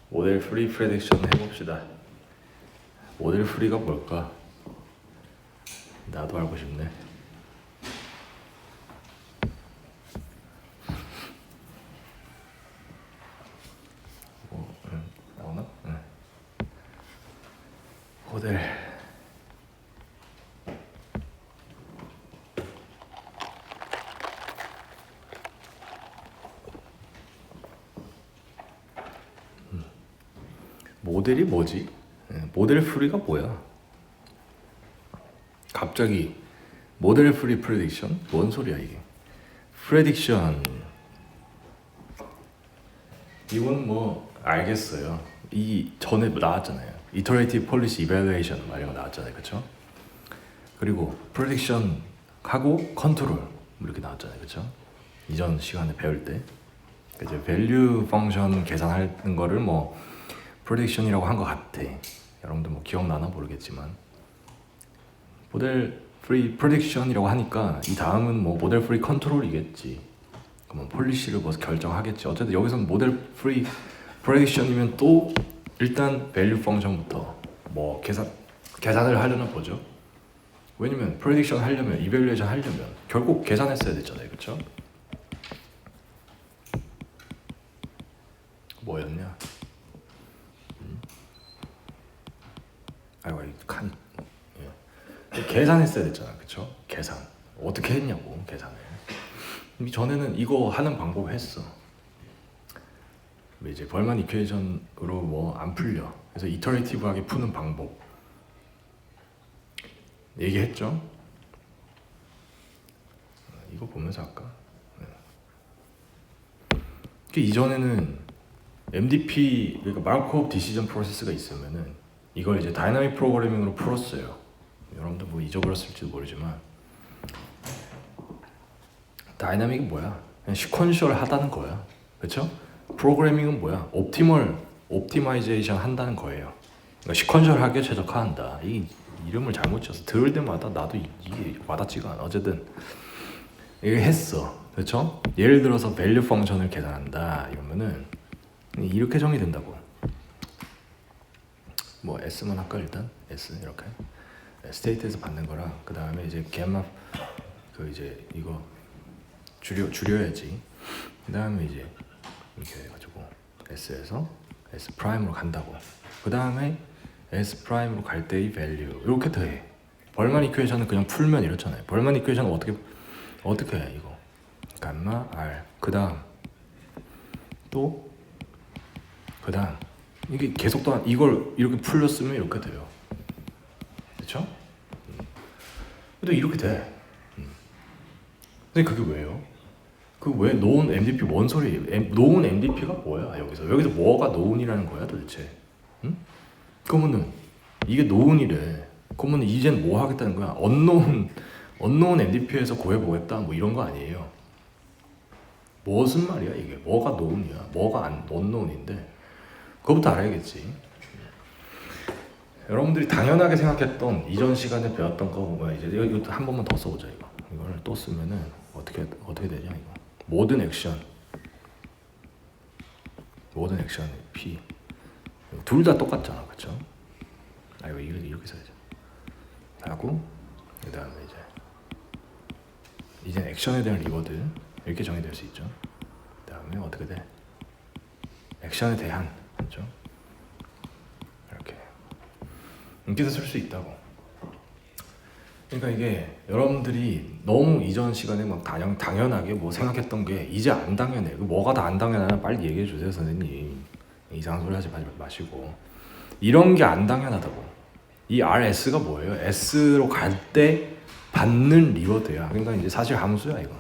모델 프리 프레딕션 해봅시다. 모델 프리가 뭘까? 나도 알고 싶네. 나오나? 모델 모델이 뭐지? 모델 프리가 뭐야? 갑자기 모델 프리 프레딕션? 뭔 소리야 이게? 프레딕션 이건 뭐 알겠어요. 이 전에 나왔잖아요. Iterative Policy Evaluation 이런 거 나왔잖아요, 그렇죠? 그리고 프레딕션 하고 컨트롤 이렇게 나왔잖아요, 그렇죠? 이전 시간에 배울 때 이제 밸류 펑션 계산하는 거를 뭐 프레딕션이라고 한 것 같아. 여러분들 뭐 기억나나 모르겠지만 모델 프리 프레딕션이라고 하니까 이 다음은 뭐 모델 프리 컨트롤이겠지. 그러면 폴리시를 뭐 결정하겠지. 어쨌든 여기서 모델 프리 프레딕션이면 또 일단 밸류 펑션부터 뭐 계산을 하려나 보죠. 왜냐면 프레딕션 하려면 이밸류에이션 하려면 결국 계산했어야 됐잖아요, 그렇죠? 뭐였냐? 아이고 칸 계산했어야 됐잖아, 그쵸? 계산 어떻게 했냐고 계산을. 전에는 이거 하는 방법 했어. 이제 벌만 이퀘이션으로 뭐 안 풀려. 그래서 이터레이티브하게 푸는 방법 얘기했죠. 이거 보면서 할까? 그 이전에는 MDP 그러니까 마르코프 디시전 프로세스가 있으면은 이걸 이제 다이나믹 프로그래밍으로 풀었어요. 여러분들 뭐 잊어버렸을지도 모르지만 다이나믹이 뭐야? 그냥 시퀀셜 하다는 거야, 그렇죠? 프로그래밍은 뭐야? 옵티마이제이션 한다는 거예요. 그러니까 시퀀셜하게 최적화한다. 이 이름을 잘못 지어서 들을 때마다 나도 이게 와닿지가 않아. 어쨌든 이게 했어, 그렇죠? 예를 들어서 밸류 펑션을 계산한다 이러면은 이렇게 정의된다고. 뭐 S만 할까 일단? S 이렇게 스테이트에서 받는 거랑 그 다음에 이제 갬마 그 이제 이거 줄여야지. 그 다음에 이제 이렇게 해가지고 S에서 S 프라임으로 간다고. 그 다음에 S 프라임으로 갈 때의 밸류 이렇게 더해. 벌만 이퀘이션은 그냥 풀면 이렇잖아요. 벌만 이퀘이션은 어떻게 해 이거? 감마 R 그 다음 또 그 다음 이게 계속 또 이걸 이렇게 풀렸으면 이렇게 돼요, 그렇죠? 근데 이렇게 돼. 근데 그게 왜요? 그 왜 known MDP 뭔 소리예요? known MDP가 뭐야 여기서 뭐가 known이라는 거야 도대체? 응? 그러면은 이게 known이래. 그러면 이젠 뭐 하겠다는 거야? unknown MDP에서 구해보겠다 뭐 이런 거 아니에요? 무슨 말이야 이게? 뭐가 known이야? 뭐가 unknown인데? 그거부터 알아야겠지. 여러분들이 당연하게 생각했던 이전 시간에 배웠던 거 이제 이것도 한 번만 더 써보자 이거. 이걸 또 쓰면은 어떻게 되냐 이거. 모든 액션 P 둘 다 똑같잖아, 그렇죠? 아 이거 이렇게 써야죠. 하고 그 다음에 이제 액션에 대한 리워드 이렇게 정의될 수 있죠. 그 다음에 어떻게 돼? 액션에 대한, 그렇죠? 이렇게 쓸 수 있다고. 그러니까 이게 여러분들이 너무 이전 시간에 막 당연하게 뭐 생각했던 게 이제 안 당연해. 뭐가 다 안 당연하나 빨리 얘기해 주세요, 선생님. 이상한 소리 하지 마시고. 이런 게 안 당연하다고. 이 RS가 뭐예요? S로 갈 때 받는 리워드야. 그러니까 이제 사실 함수야 이거.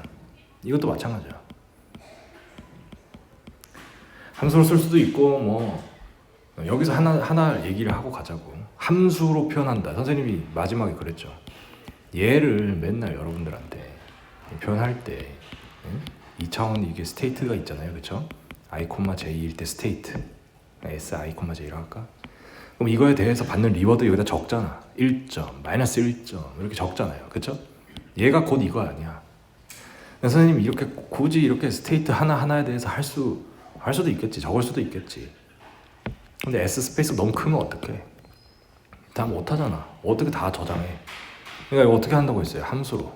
이것도 마찬가지야. 함수로 쓸 수도 있고 뭐 여기서 하나 얘기를 하고 가자고. 함수로 표현한다. 선생님이 마지막에 그랬죠. 얘를 맨날 여러분들한테 표현할 때 2차원 이게 스테이트가 있잖아요, 그렇죠? I, J일 때 스테이트 S, I, J라고 할까? 그럼 이거에 대해서 받는 리워드 여기다 적잖아. 1점, 마이너스 1점 이렇게 적잖아요, 그렇죠? 얘가 곧 이거 아니야. 선생님이 이렇게 굳이 이렇게 스테이트 하나하나에 대해서 할 할 수도 있겠지. 적을 수도 있겠지. 근데 S 스페이스 너무 크면 어떡해? 다 못하잖아. 어떻게 다 저장해? 그러니까 이거 어떻게 한다고 했어요? 함수로.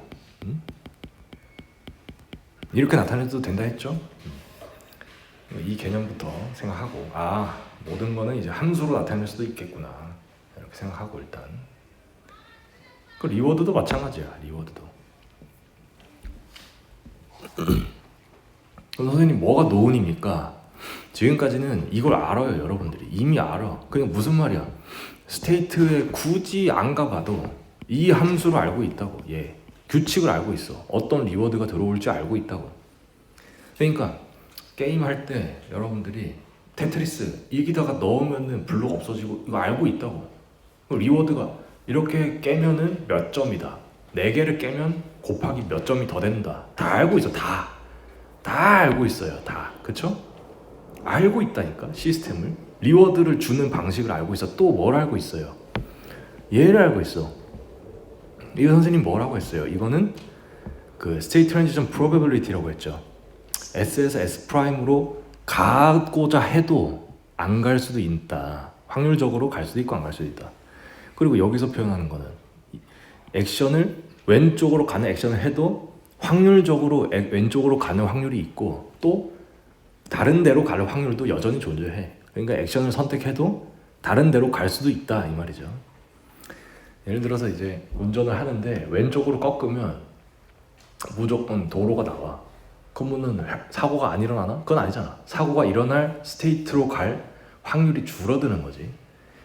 이렇게 나타내도 된다 했죠? 이 개념부터 생각하고 모든 거는 이제 함수로 나타낼 수도 있겠구나 이렇게 생각하고 일단 그 리워드도 마찬가지야. 리워드도 그럼 선생님 뭐가 노은입니까? 지금까지는 이걸 알아요. 여러분들이 이미 알아. 그냥 무슨 말이야? 스테이트에 굳이 안 가봐도 이 함수를 알고 있다고. 규칙을 알고 있어. 어떤 리워드가 들어올지 알고 있다고. 그러니까 게임 할 때 여러분들이 테트리스 여기다가 넣으면은 블록 없어지고 이거 알고 있다고. 리워드가 이렇게 깨면은 몇 점이다. 4개를 깨면 곱하기 몇 점이 더 된다. 다 알고 있어. 다 알고 있어요. 다. 그쵸? 알고 있다니까. 시스템을 리워드를 주는 방식을 알고 있어. 또 뭘 알고 있어요? 얘를 알고 있어. 이거 선생님 뭐라고 했어요? 이거는 그 State Transition Probability라고 했죠. S에서 S''으로 가고자 해도 안 갈 수도 있다. 확률적으로 갈 수도 있고 안 갈 수도 있다. 그리고 여기서 표현하는 거는 액션을 왼쪽으로 가는 액션을 해도 확률적으로 왼쪽으로 가는 확률이 있고 또 다른 데로 갈 확률도 여전히 존재해. 그러니까 액션을 선택해도 다른 데로 갈 수도 있다 이 말이죠. 예를 들어서 이제 운전을 하는데 왼쪽으로 꺾으면 무조건 도로가 나와. 그러면은 사고가 안 일어나나? 그건 아니잖아. 사고가 일어날 스테이트로 갈 확률이 줄어드는 거지.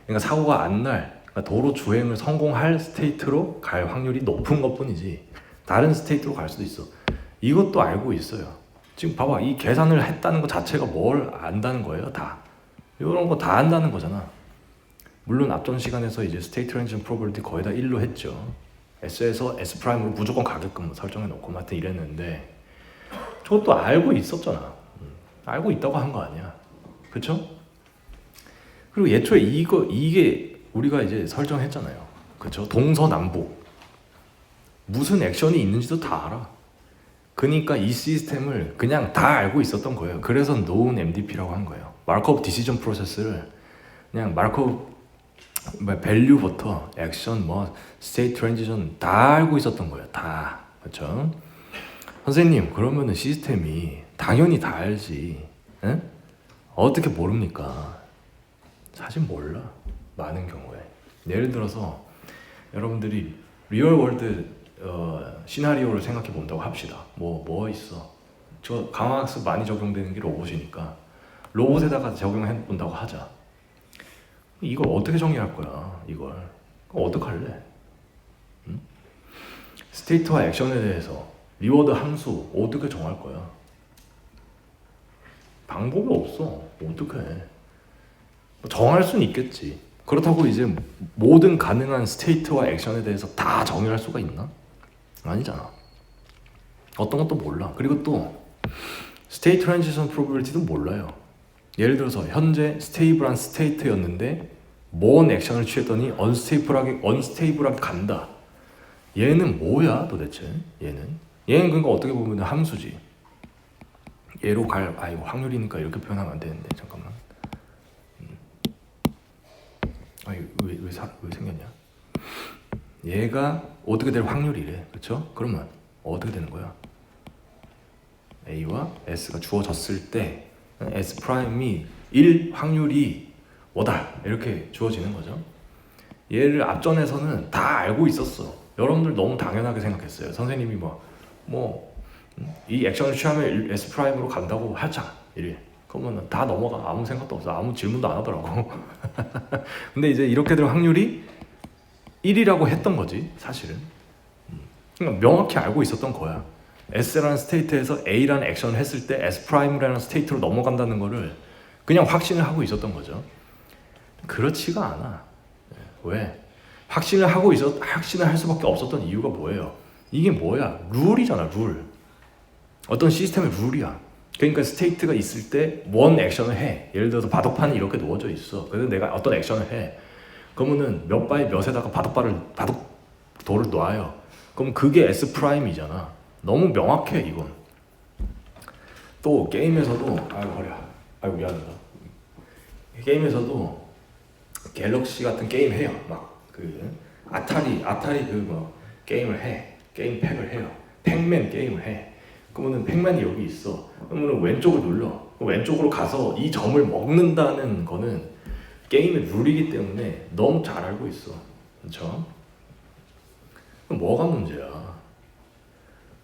그러니까 사고가 안 날, 그러니까 도로 주행을 성공할 스테이트로 갈 확률이 높은 것뿐이지 다른 스테이트로 갈 수도 있어. 이것도 알고 있어요. 지금 봐봐. 이 계산을 했다는 것 자체가 뭘 안다는 거예요. 다. 이런 거 다 안다는 거잖아. 물론 앞전 시간에서 이제 스테이트 트랜지션 프로버빌티 거의 다 1로 했죠. S에서 S''으로 무조건 가게끔 설정해 놓고 하여튼 이랬는데 저것도 알고 있었잖아. 알고 있다고 한 거 아니야. 그쵸? 그리고 예초에 이게 우리가 이제 설정했잖아요. 그쵸? 동서남북 무슨 액션이 있는지도 다 알아. 그러니까 이 시스템을 그냥 다 알고 있었던 거예요. 그래서 known MDP라고 한 거예요. 마크업 디시전 프로세스를 그냥 마크업 밸류부터 액션, 스테이트 트랜지션 다 알고 있었던 거예요. 다. 그렇죠? 선생님, 그러면은 시스템이 당연히 다 알지. 에? 어떻게 모릅니까? 사실 몰라. 많은 경우에. 예를 들어서 여러분들이 리얼 월드 시나리오를 생각해 본다고 합시다. 뭐 있어? 저 강화학습 많이 적용되는 게 로봇이니까 로봇에다가 적용해 본다고 하자. 이걸 어떻게 정의할 거야? 이걸 어떡할래? 응? 스테이트와 액션에 대해서 리워드 함수 어떻게 정할 거야? 방법이 없어. 어떻게 해? 정할 수는 있겠지. 그렇다고 이제 모든 가능한 스테이트와 액션에 대해서 다 정의할 수가 있나? 아니잖아. 어떤 것도 몰라. 그리고 또 스테이트 트랜지션 프로버빌티도 몰라요. 예를 들어서 현재 스테이블한 스테이트였는데 뭔 액션을 취했더니 언스테이블하게 간다. 얘는 뭐야 도대체? 얘는 그러니까 어떻게 보면 함수지. 얘로 갈 이거 확률이니까 이렇게 표현하면 안 되는데 잠깐만. 왜 생겼냐? 얘가 어떻게 될 확률이래. 그렇죠? 그러면 어떻게 되는 거야? A와 S가 주어졌을 때 S'이 1 확률이 뭐다 이렇게 주어지는 거죠. 얘를 앞전에서는 다 알고 있었어. 여러분들 너무 당연하게 생각했어요. 선생님이 이 액션을 취하면 S'으로 간다고 하자 이래. 그러면 다 넘어가. 아무 생각도 없어. 아무 질문도 안 하더라고. 근데 이제 이렇게 될 확률이 1이라고 했던 거지 사실은. 그러니까 명확히 알고 있었던 거야. S라는 스테이트에서 A라는 액션을 했을 때 S'라는 스테이트로 넘어간다는 거를 그냥 확신을 하고 있었던 거죠. 그렇지가 않아. 왜? 확신을 할 수밖에 없었던 이유가 뭐예요? 이게 뭐야? 룰이잖아, 룰. 어떤 시스템의 룰이야. 그러니까 스테이트가 있을 때 뭔 액션을 해. 예를 들어서 바둑판이 이렇게 놓여져 있어. 그래서 내가 어떤 액션을 해. 그러면은 몇 바에 몇에다가 바둑돌을 놔요. 그럼 그게 S'이잖아. 너무 명확해 이건. 또 게임에서도 버려. 아이고 미안하다. 게임에서도 갤럭시 같은 게임 해요. 막 그 아타리 그 뭐 게임을 해. 게임 팩을 해요. 팩맨 게임을 해. 그러면은 팩맨이 여기 있어. 그러면은 왼쪽을 눌러. 왼쪽으로 가서 이 점을 먹는다는 거는 게임의 룰이기 때문에 너무 잘 알고 있어. 그렇죠? 그럼 뭐가 문제야?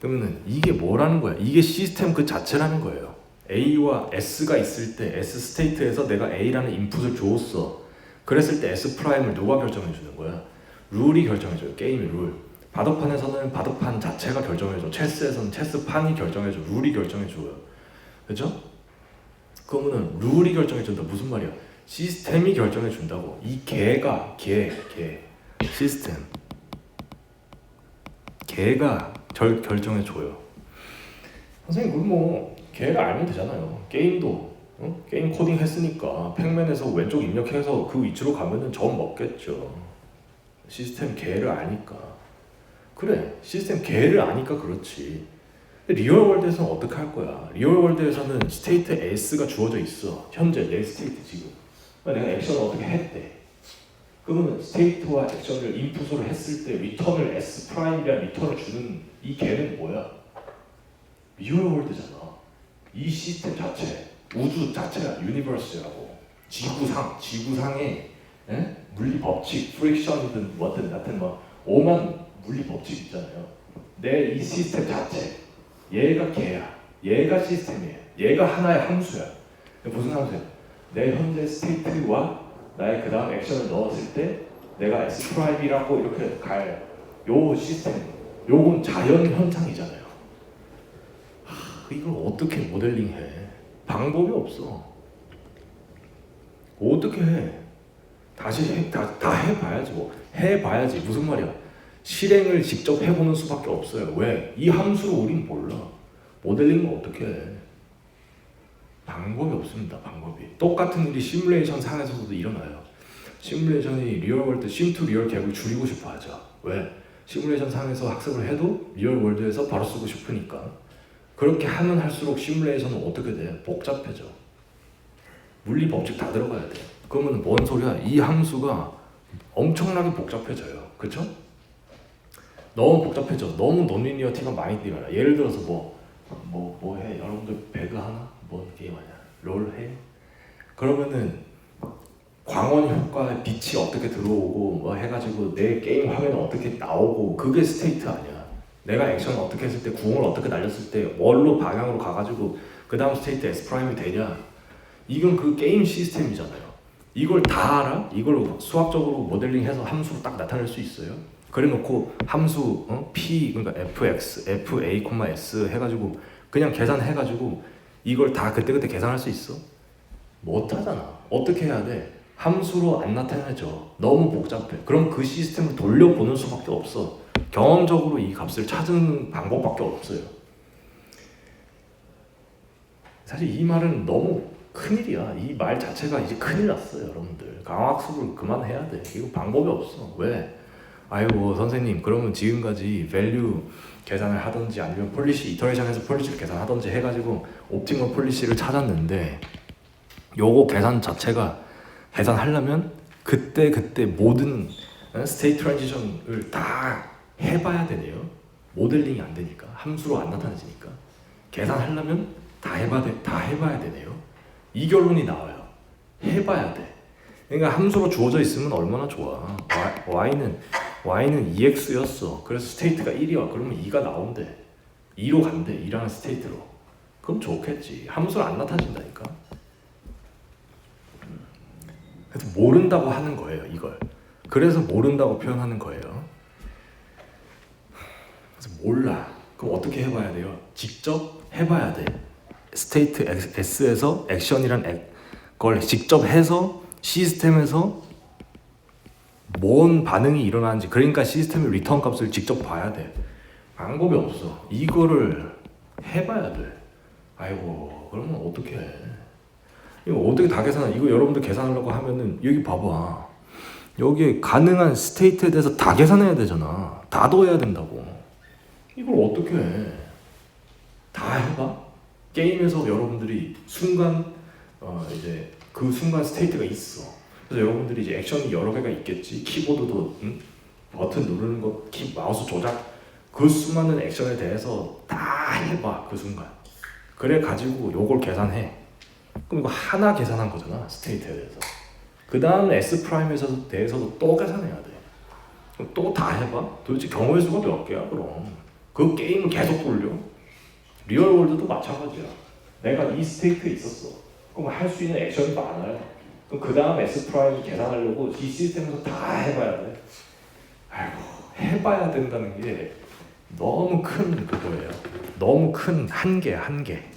그러면은 이게 뭐라는 거야? 이게 시스템 그 자체라는 거예요. A와 S가 있을 때 S 스테이트에서 내가 A라는 인풋을 줬어. 그랬을 때 S 프라임을 누가 결정해 주는 거야? 룰이 결정해줘요. 게임의 룰. 바둑판에서는 바둑판 자체가 결정해줘. 체스에서는 체스판이 결정해줘. 룰이 결정해줘요. 그렇죠? 그러면은 룰이 결정해준다. 무슨 말이야? 시스템이 결정해준다고. 이 개가 시스템 개가 결정해줘요. 선생님 그럼 뭐 개가 알면 되잖아요. 게임도 게임 코딩 했으니까 팩맨에서 왼쪽 입력해서 그 위치로 가면은 점 먹겠죠. 시스템 개를 아니까. 그래, 시스템 개를 아니까 그렇지. 리얼월드에서는 어떻게 할 거야? 리얼월드에서는 스테이트 S가 주어져 있어. 현재 내 스테이트 지금. 내가 액션을 어떻게 했대. 그러면 스테이트와 액션을 인풋으로 했을 때 리턴을 S 프라임이란 리턴을 주는 이 개는 뭐야? 리얼월드잖아. 이 시스템 자체, 우주 자체가 유니버스라고. 지구상의 물리 법칙, 프릭션이든 뭐든 하여튼 뭐 오만 물리 법칙 있잖아요. 내 이 시스템 자체, 얘가 개야. 얘가 시스템이야. 얘가 하나의 함수야. 무슨 함수야? 내 현재 스테이트와 나의 그 다음 액션을 넣었을 때 내가 S 프라임이라고 이렇게 갈 요 시스템, 요건 자연 현상이잖아요. 이걸 어떻게 모델링해? 방법이 없어. 어떻게 해? 다 해봐야지 뭐. 해봐야지. 무슨 말이야? 실행을 직접 해보는 수밖에 없어요. 왜? 이 함수로 우린 몰라. 모델링은 어떻게 해? 방법이 없습니다. 방법이. 똑같은 일이 시뮬레이션 상에서도 일어나요. 시뮬레이션이 리얼월드 심2 리얼 갭을 줄이고 싶어 하죠. 왜? 시뮬레이션 상에서 학습을 해도 리얼월드에서 바로 쓰고 싶으니까. 그렇게 하면 할수록 시뮬레이션은 어떻게 돼? 복잡해져. 물리 법칙 다 들어가야 돼. 그러면 뭔 소리야? 이 함수가 엄청나게 복잡해져요. 그쵸? 너무 복잡해져. 너무 논리니어티가 많이 들어가요. 예를 들어서 뭐 해? 여러분들 배그 하나? 뭔 게임 하냐? 롤 해? 그러면은 광원 효과에 빛이 어떻게 들어오고 뭐 해가지고 내 게임 화면은 어떻게 나오고 그게 스테이트 아니야. 내가 액션을 어떻게 했을 때 궁을 어떻게 날렸을 때 뭘로 방향으로 가가지고 그 다음 스테이트 S 프라임이 되냐. 이건 그 게임 시스템이잖아요. 이걸 다 알아? 이걸 수학적으로 모델링해서 함수로 딱 나타낼 수 있어요? 그래놓고 함수 P 그러니까 fx, fa, s 해가지고 그냥 계산해가지고 이걸 다 그때그때 계산할 수 있어? 못하잖아. 어떻게 해야 돼? 함수로 안 나타내죠. 너무 복잡해. 그럼 그 시스템을 돌려보는 수밖에 없어. 경험적으로 이 값을 찾는 방법밖에 없어요. 사실 이 말은 너무 큰일이야. 이 말 자체가 이제 큰일 났어요. 여러분들 강화학습을 그만해야 돼. 이거 방법이 없어. 왜? 아이고 선생님 그러면 지금까지 밸류 계산을 하든지 아니면 폴리시 이터레이션에서 폴리시를 계산하든지 해가지고 옵티멀 폴리시를 찾았는데 요거 계산 자체가 계산하려면 그때 모든 스테이트 트랜지션을 다 해봐야 되네요. 모델링이 안 되니까 함수로 안 나타나지니까 계산하려면 다 해봐야 되네요. 이 결론이 나와요. 해봐야 돼. 그러니까 함수로 주어져 있으면 얼마나 좋아. y는 2x였어. 그래서 스테이트가 1이야. 그러면 2가 나온대. 2로 간대. 2라는 스테이트로. 그럼 좋겠지. 함수로 안 나타진다니까. 그래서 모른다고 하는 거예요. 이걸. 그래서 모른다고 표현하는 거예요. 그래서 몰라. 그럼 어떻게 해봐야 돼요? 직접 해봐야 돼. 스테이트 S에서 액션이란 걸 직접 해서 시스템에서 뭔 반응이 일어나는지, 그러니까 시스템의 리턴 값을 직접 봐야 돼. 방법이 없어. 이거를 해봐야 돼. 아이고 그러면 어떻게 해? 이거 어떻게 다 계산해? 이거 여러분들 계산하려고 하면은 여기 봐봐. 여기에 가능한 스테이트에 대해서 다 계산해야 되잖아. 다 더해야 된다고. 이걸 어떻게 해? 다 해봐? 게임에서 여러분들이 순간 이제 그 순간 스테이트가 있어. 그래서 여러분들이 이제 액션이 여러 개가 있겠지. 키보드도 버튼 누르는 것, 마우스 조작, 그 수많은 액션에 대해서 다 해봐 그 순간. 그래 가지고 요걸 계산해. 그럼 이거 하나 계산한 거잖아, 스테이트에 대해서. 그 다음 S 프라임에 대해서도 또 계산해야 돼. 그럼 또 다 해봐. 도대체 경우의 수가 몇 개야 그럼. 그 게임을 계속 돌려. 리얼월드도 마찬가지야. 내가 이 스테이트에 있었어. 그럼 할 수 있는 액션이 많아요. 그럼 그 다음 S 프라임 계산하려고 이 시스템에서 다 해봐야 돼. 아이고, 해봐야 된다는 게 너무 큰 그거예요. 너무 큰 한계야, 한계.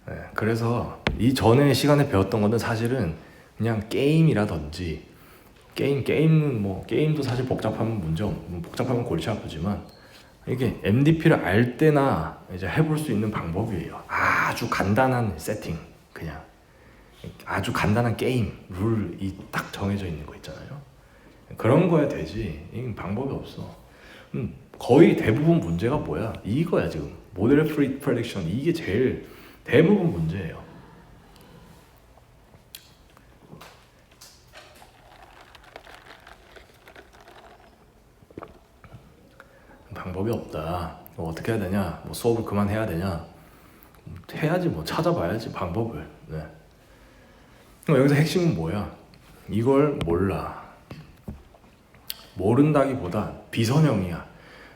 네, 그래서 이 전에 시간에 배웠던 거는 사실은 그냥 게임이라든지 게임도 사실 복잡하면 골치 아프지만 이게 MDP를 알 때나 이제 해볼 수 있는 방법이에요. 아주 간단한 세팅, 그냥 아주 간단한 게임 룰이 딱 정해져 있는 거 있잖아요. 그런 거야 되지. 이건 방법이 없어. 거의 대부분 문제가 뭐야? 이거야 지금. 모델 프리 프레딕션 이게 제일 대부분 문제예요. 방법이 없다. 뭐 어떻게 해야 되냐? 뭐 수업을 그만해야 되냐? 해야지 뭐 찾아봐야지 방법을. 네. 그럼 여기서 핵심은 뭐야? 이걸 몰라. 모른다기보다 비선형이야.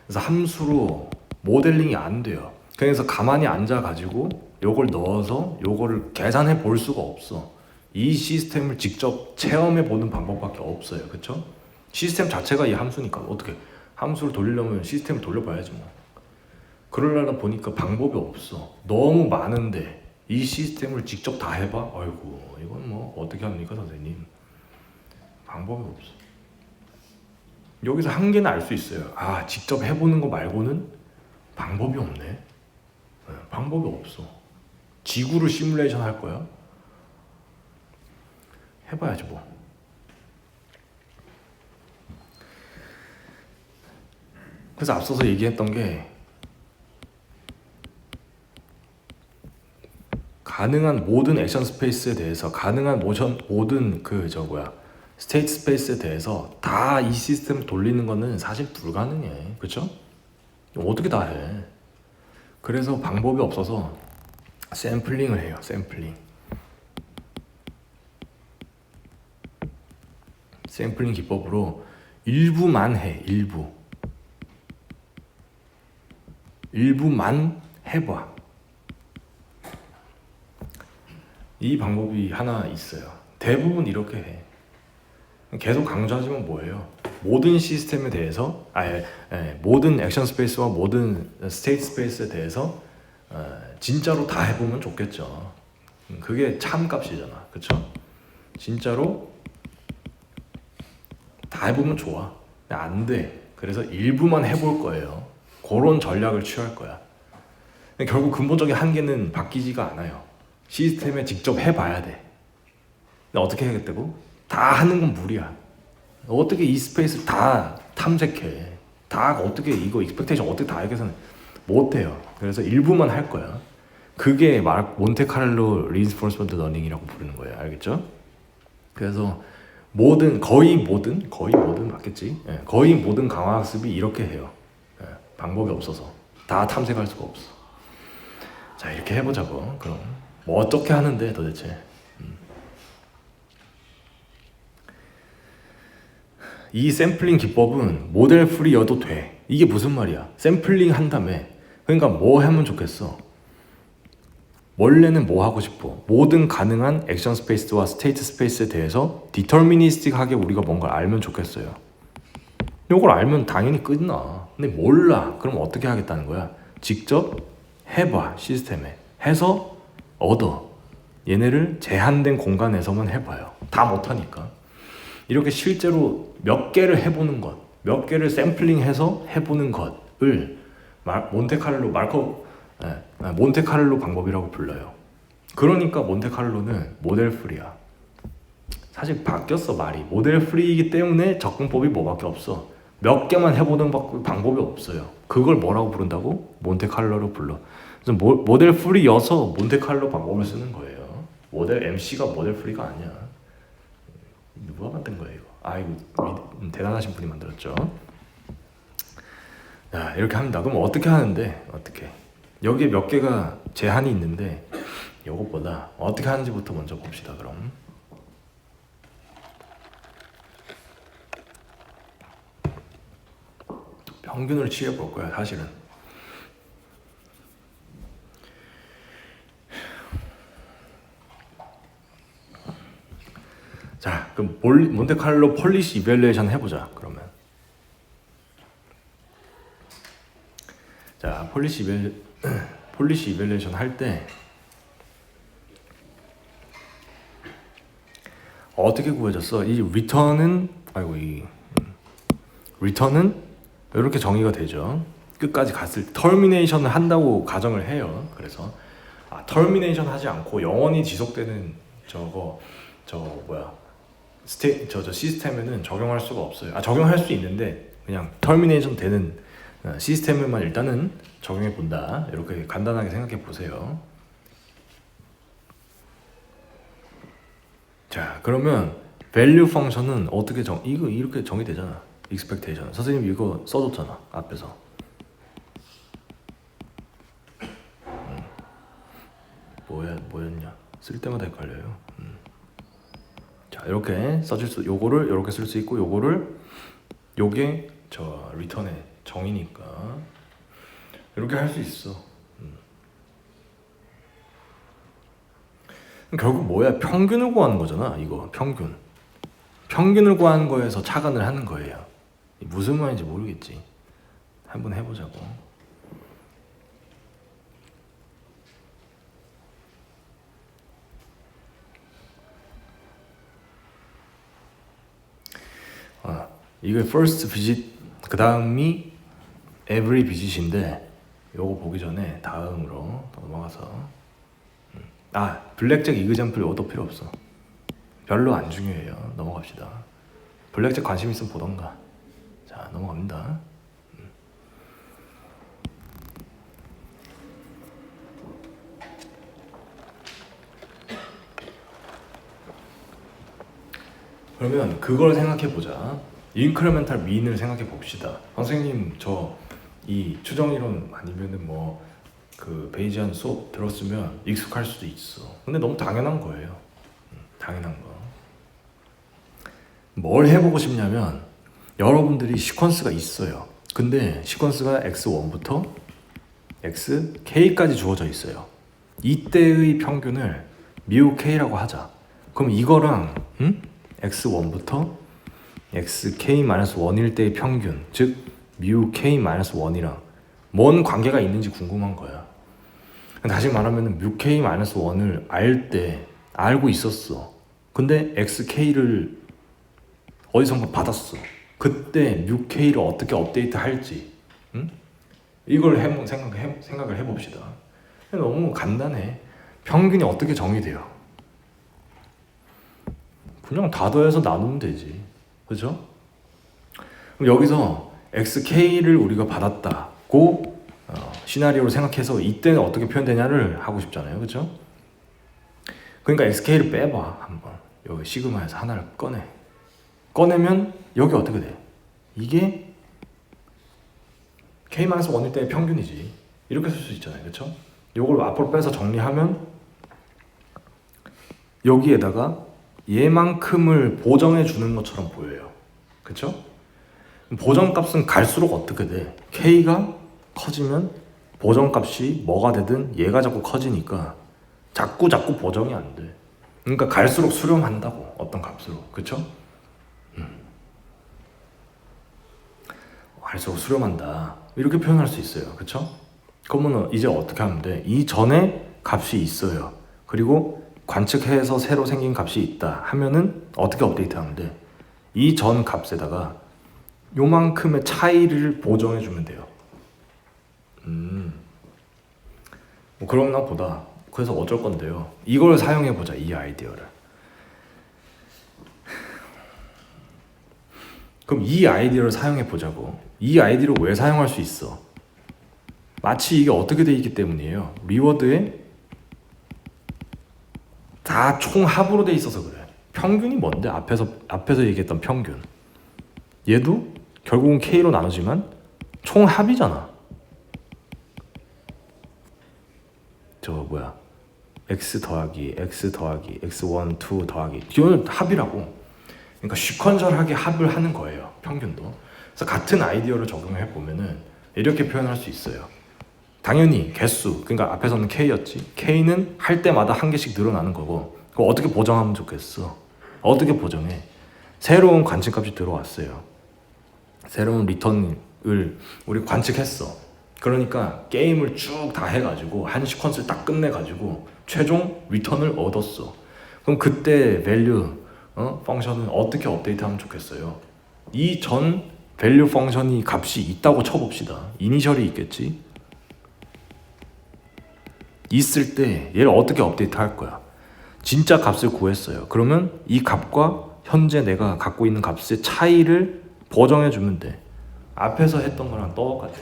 그래서 함수로 모델링이 안 돼요. 그래서 가만히 앉아가지고 요걸 넣어서 요거를 계산해 볼 수가 없어. 이 시스템을 직접 체험해 보는 방법밖에 없어요. 그쵸? 시스템 자체가 이 함수니까 어떻게 함수를 돌리려면 시스템을 돌려봐야지 뭐. 그러려다 보니까 방법이 없어. 너무 많은데 이 시스템을 직접 다 해봐? 아이고 이건 뭐 어떻게 합니까 선생님? 방법이 없어. 여기서 한계는 알 수 있어요. 아 직접 해보는 거 말고는 방법이 없네. 네, 방법이 없어. 지구를 시뮬레이션 할 거야? 해봐야지 뭐. 그래서 앞서서 얘기했던 게 가능한 모든 액션 스페이스에 대해서 가능한 모든 스테이트 스페이스에 대해서 다 이 시스템을 돌리는 거는 사실 불가능해. 그렇죠? 어떻게 다 해? 그래서 방법이 없어서 샘플링을 해요. 샘플링 기법으로 일부만 해. 일부만 해봐. 이 방법이 하나 있어요. 대부분 이렇게 해. 계속 강조하지만 뭐예요? 모든 시스템에 대해서 모든 액션 스페이스와 모든 스테이트 스페이스에 대해서 진짜로 다 해보면 좋겠죠. 그게 참값이잖아. 그쵸? 진짜로 다 해보면 좋아. 안 돼. 그래서 일부만 해볼 거예요. 그런 전략을 취할 거야. 결국 근본적인 한계는 바뀌지가 않아요. 시스템에 직접 해봐야 돼. 근데 어떻게 해야겠다고? 다 하는 건 무리야. 어떻게 이 스페이스를 다 탐색해? 다 어떻게 이거 익스펙테이션 어떻게 다 알겠어는 못해요. 그래서 일부만 할 거야. 그게 몬테카를로 리인포스먼트 러닝이라고 부르는 거예요. 알겠죠? 그래서 거의 모든 맞겠지? 거의 모든 강화학습이 이렇게 해요. 방법이 없어서 다 탐색할 수가 없어. 자 이렇게 해보자고. 그럼 뭐 어떻게 하는데 도대체? 이 샘플링 기법은 모델 프리여도 돼. 이게 무슨 말이야? 샘플링 한 다음에 그러니까 뭐 하면 좋겠어? 원래는 뭐 하고 싶어? 모든 가능한 액션 스페이스와 스테이트 스페이스에 대해서 디터미니스틱하게 우리가 뭔가 알면 좋겠어요. 이걸 알면 당연히 끝나. 근데 몰라. 그럼 어떻게 하겠다는 거야? 직접 해봐. 시스템에 해서 얻어. 얘네를 제한된 공간에서만 해봐요. 다 못하니까. 이렇게 실제로 몇 개를 해보는 것, 몇 개를 샘플링해서 해보는 것을 몬테카를로 방법이라고 불러요. 그러니까 몬테카를로는 모델 프리야. 사실 바뀌었어 말이. 모델 프리이기 때문에 접근법이 뭐밖에 없어. 몇 개만 해보는 방법이 없어요. 그걸 뭐라고 부른다고? 몬테카를로로 불러. 그래서 모델 프리여서 몬테칼로 방법을 쓰는 거예요. 모델 MC가 모델 프리가 아니야. 누가 만든 거예요 이거? 이거 대단하신 분이 만들었죠. 자, 이렇게 합니다. 그럼 어떻게 하는데? 어떻게? 여기에 몇 개가 제한이 있는데 이것보다 어떻게 하는지부터 먼저 봅시다. 그럼 평균을 취해 볼 거야 사실은. 자, 그럼 몬테칼로 폴리시 이밸루에이션 해보자. 그러면 자, 폴리시 이밸루에이션 할 때 어떻게 구해졌어? 이 리턴은 리턴은 이렇게 정의가 되죠. 끝까지 갔을 터미네이션을 한다고 가정을 해요. 그래서 터미네이션 하지 않고 영원히 지속되는 시스템에는 적용할 수가 없어요. 적용할 수 있는데 그냥 터미네이션 되는 시스템에만 일단은 적용해 본다. 이렇게 간단하게 생각해 보세요. 자, 그러면 value 펑션은 어떻게 이거 이렇게 정의되잖아. expectation. 선생님 이거 써줬잖아 앞에서. 뭐였냐? 쓸 때마다 헷갈려요. 자, 이렇게 요거를 이렇게 쓸 수 있고 요게 저 리턴의 정의니까 이렇게 할 수 있어. 결국 뭐야? 평균을 구하는 거잖아. 이거 평균을 구하는 거에서 차관을 하는 거예요. 무슨 말인지 모르겠지. 한번 해보자고. 이게 first visit, 그 다음이 every visit인데 요거 보기 전에 다음으로 넘어가서 블랙잭 이그젬플 요것도 필요 없어. 별로 안 중요해요. 넘어갑시다. 블랙잭 관심 있으면 보던가. 자, 넘어갑니다. 그러면 그걸 생각해 보자. 인크리멘탈 민을 생각해 봅시다. 선생님 저 이 추정이론 아니면은 그 베이지안 수업 들었으면 익숙할 수도 있어. 근데 너무 당연한 거예요. 당연한 거. 뭘 해보고 싶냐면 여러분들이 시퀀스가 있어요. 근데 시퀀스가 x1부터 xk까지 주어져 있어요. 이때의 평균을 mu k라고 하자. 그럼 이거랑 x1부터 xk-1일 때의 평균, 즉 mu k-1이랑 뭔 관계가 있는지 궁금한 거야. 다시 말하면 mu k-1을 알고 있었어. 근데 xk를 어디선가 받았어. 그때 mu k를 어떻게 업데이트 할지, 이걸 생각을 해봅시다. 너무 간단해. 평균이 어떻게 정의돼요? 그냥 다 더해서 나누면 되지. 그죠? 그럼 여기서 xk를 우리가 받았다고 시나리오를 생각해서 이때는 어떻게 표현되냐를 하고 싶잖아요. 그죠? 그러니까 xk를 빼봐. 한번 여기 시그마에서 하나를 꺼내면 여기 어떻게 돼? 이게 k-1일 때의 평균이지. 이렇게 쓸 수 있잖아요. 그쵸? 요걸 앞으로 빼서 정리하면 여기에다가 얘만큼을 보정해 주는 것처럼 보여요. 그쵸? 보정값은 갈수록 어떻게 돼? k가 커지면 보정값이 뭐가 되든 얘가 자꾸 커지니까 자꾸 보정이 안 돼. 그러니까 갈수록 수렴한다고. 어떤 값으로. 그쵸? 갈수록 수렴한다. 이렇게 표현할 수 있어요. 그쵸? 그러면 이제 어떻게 하면 돼? 이전에 값이 있어요. 그리고 관측해서 새로 생긴 값이 있다 하면은 어떻게 업데이트 하면 돼? 이 전 값에다가 요만큼의 차이를 보정해 주면 돼요. 그러나 보다. 그래서 어쩔 건데요. 이걸 사용해 보자. 이 아이디어를. 그럼 이 아이디어를 사용해 보자고. 이 아이디어를 왜 사용할 수 있어? 마치 이게 어떻게 돼 있기 때문이에요. 리워드에 다 총합으로 돼 있어서 그래. 평균이 뭔데? 앞에서 얘기했던 평균. 얘도 결국은 K로 나누지만 총합이잖아. 저거 뭐야? X 더하기 X1, 2 더하기 이건 합이라고. 그러니까 시퀀셜하게 합을 하는 거예요. 평균도. 그래서 같은 아이디어를 적용해 보면은 이렇게 표현할 수 있어요. 당연히 개수, 그러니까 앞에서는 K였지. K는 할 때마다 한 개씩 늘어나는 거고, 그거 어떻게 보정하면 좋겠어? 어떻게 보정해? 새로운 관측값이 들어왔어요. 새로운 리턴을 우리 관측했어. 그러니까 게임을 쭉 다 해가지고 한 시퀀스를 딱 끝내가지고 최종 리턴을 얻었어. 그럼 그때 밸류 펑션은 어떻게 업데이트하면 좋겠어요? 이 전 밸류 펑션이 값이 있다고 쳐봅시다. 이니셜이 있겠지? 있을 때 얘를 어떻게 업데이트 할 거야? 진짜 값을 구했어요. 그러면 이 값과 현재 내가 갖고 있는 값의 차이를 보정해 주면 돼. 앞에서 했던 거랑 똑같아.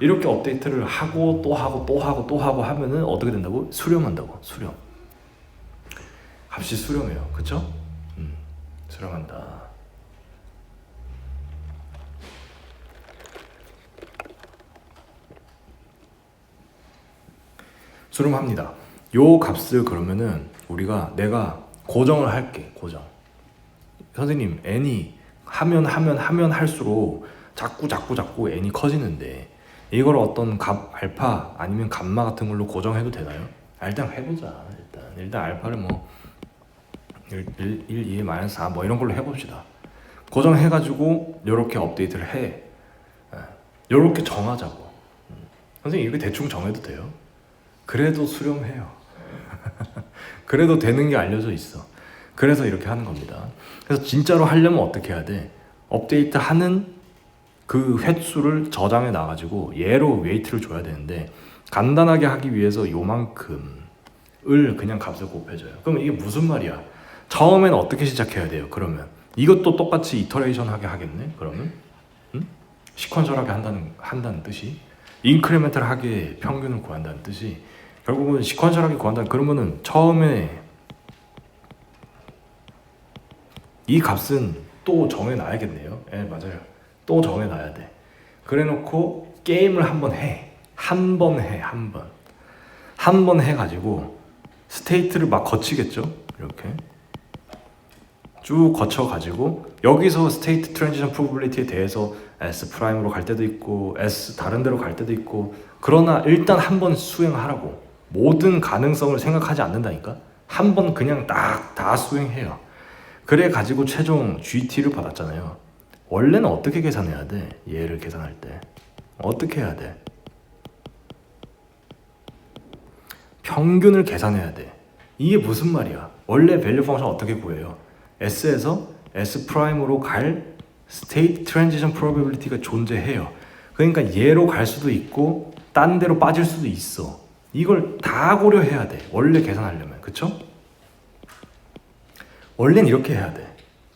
이렇게 업데이트를 하고 또 하고 또 하고 또 하고 하면은 어떻게 된다고? 수렴한다고. 수렴. 값이 수렴해요. 그쵸? 수렴한다. 수렴합니다. 요 값을 그러면은 내가 고정을 할게. 고정. 선생님 n이 하면 할수록 자꾸 n이 커지는데 이걸 어떤 값 알파 아니면 감마 같은 걸로 고정해도 되나요? 일단 해보자. 일단 알파를 뭐 1, 2, 마이너스 4 뭐 이런 걸로 해봅시다. 고정해가지고 요렇게 업데이트를 해. 요렇게 정하자고. 선생님 이렇게 대충 정해도 돼요? 그래도 수렴해요. 그래도 되는 게 알려져 있어. 그래서 이렇게 하는 겁니다. 그래서 진짜로 하려면 어떻게 해야 돼? 업데이트 하는 그 횟수를 저장해 놔가지고 얘로 웨이트를 줘야 되는데 간단하게 하기 위해서 요만큼을 그냥 값을 곱해줘요. 그럼 이게 무슨 말이야? 처음엔 어떻게 시작해야 돼요? 그러면 이것도 똑같이 이터레이션 하게 하겠네? 그러면 시퀀셜하게 한다는 뜻이 인크리멘탈하게 평균을 구한다는 뜻이 결국은 시퀀셜하게 구한다는 그러면은 처음에 이 값은 또 정해놔야겠네요. 맞아요. 또 정해놔야 돼. 그래놓고 게임을 한번 해. 한 번 해가지고 스테이트를 막 거치겠죠. 이렇게 쭉 거쳐가지고 여기서 스테이트 트랜지션 프로버빌리티에 대해서 S 프라임으로 갈 때도 있고 S 다른 데로 갈 때도 있고 그러나 일단 한 번 수행하라고. 모든 가능성을 생각하지 않는다니까. 한 번 그냥 딱 다 수행해요. 그래 가지고 최종 GT를 받았잖아요. 원래는 어떻게 계산해야 돼? 얘를 계산할 때 어떻게 해야 돼? 평균을 계산해야 돼. 이게 무슨 말이야? 원래 밸류 펑션 어떻게 구해요? S에서 S 프라임으로 갈 스테이트 트랜지션 프로베빌리티가 존재해요. 그러니까 얘로 갈 수도 있고 딴 데로 빠질 수도 있어. 이걸 다 고려해야 돼. 원래 계산하려면. 그쵸? 원래는 이렇게 해야 돼.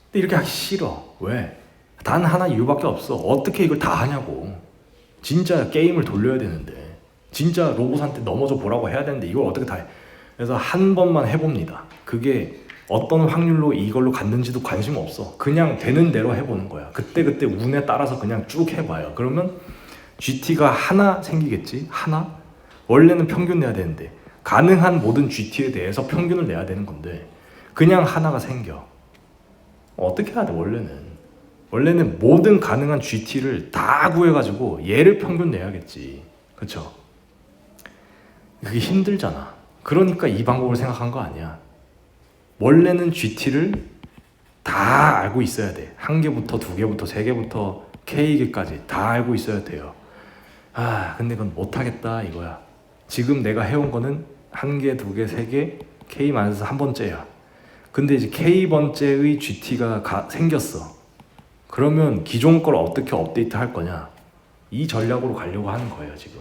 근데 이렇게 하기 싫어. 왜? 단 하나 이유밖에 없어. 어떻게 이걸 다 하냐고. 진짜 게임을 돌려야 되는데 진짜 로봇한테 넘어져 보라고 해야 되는데 이걸 어떻게 다 해. 그래서 한 번만 해봅니다. 그게 어떤 확률로 이걸로 갔는지도 관심 없어. 그냥 되는 대로 해보는 거야. 그때그때 운에 따라서 그냥 쭉 해봐요. 그러면 GT가 하나 생기겠지? 하나? 원래는 평균 내야 되는데 가능한 모든 GT에 대해서 평균을 내야 되는 건데 그냥 하나가 생겨. 어떻게 해야 돼? 원래는 모든 가능한 GT를 다 구해가지고 얘를 평균 내야겠지. 그쵸? 그게 힘들잖아. 그러니까 이 방법을 생각한 거 아니야. 원래는 GT를 다 알고 있어야 돼. 1개부터 2개부터 3개부터 K개까지 다 알고 있어야 돼요. 근데 그건 못하겠다 이거야. 지금 내가 해온 거는 1개, 2개, 3개, K-1 번째야. 근데 이제 K번째의 GT가 생겼어. 그러면 기존 걸 어떻게 업데이트 할 거냐? 이 전략으로 가려고 하는 거예요, 지금.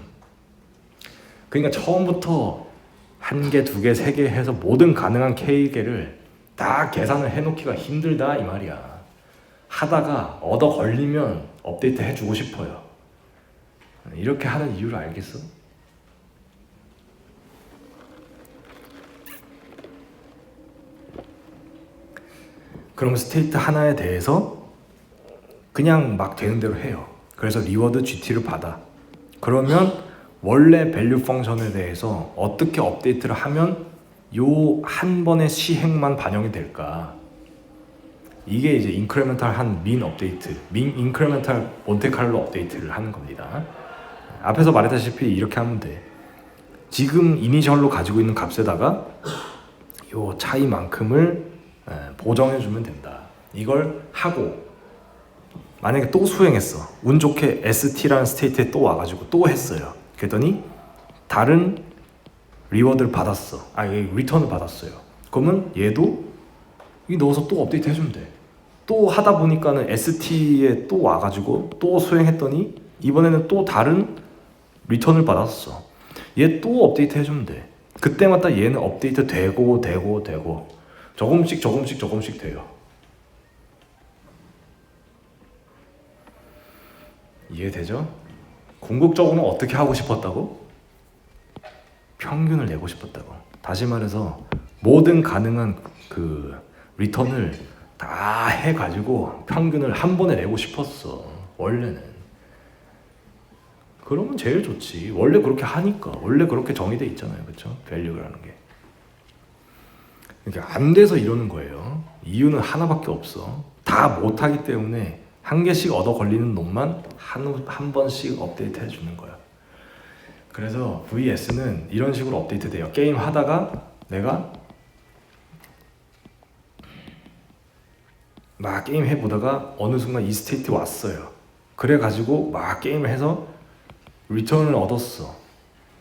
그러니까 처음부터 1개, 2개, 3개 해서 모든 가능한 K개를 다 계산을 해놓기가 힘들다 이 말이야. 하다가 얻어 걸리면 업데이트 해주고 싶어요. 이렇게 하는 이유를 알겠어? 그럼 스테이트 하나에 대해서 그냥 막 되는 대로 해요. 그래서 리워드 GT를 받아. 그러면 원래 밸류 펑션에 대해서 어떻게 업데이트를 하면 요 한 번의 시행만 반영이 될까? 이게 이제 인크레멘탈한 민 업데이트, 민 인크레멘탈 몬테칼로 업데이트를 하는 겁니다. 앞에서 말했다시피 이렇게 하면 돼. 지금 이니셜로 가지고 있는 값에다가 요 차이만큼을 보정해주면 된다. 이걸 하고 만약에 또 수행했어. 운 좋게 ST라는 스테이트에 또 와가지고 또 했어요. 그랬더니 다른 리워드를 받았어. 리턴을 받았어요. 그러면 얘도 이 넣어서 또 업데이트 해주면 돼. 또 하다 보니까는 ST에 또 와가지고 또 수행했더니 이번에는 또 다른 리턴을 받았어. 얘 또 업데이트 해주면 돼. 그때마다 얘는 업데이트 되고 조금씩 돼요. 이해되죠? 궁극적으로는 어떻게 하고 싶었다고? 평균을 내고 싶었다고. 다시 말해서 모든 가능한 그 리턴을 다 해가지고 평균을 한 번에 내고 싶었어. 원래는. 그러면 제일 좋지. 원래 그렇게 하니까. 원래 그렇게 정의돼 있잖아요. 그렇죠? 밸류라는 게. 그러니까 안 돼서 이러는 거예요. 이유는 하나밖에 없어. 다 못하기 때문에 한 개씩 얻어 걸리는 놈만 한 번씩 업데이트 해주는 거야. 그래서 VS는 이런 식으로 업데이트 돼요. 게임 하다가 내가 막 게임 해보다가 어느 순간 이 스테이트 왔어요. 그래가지고 막 게임을 해서 리턴을 얻었어.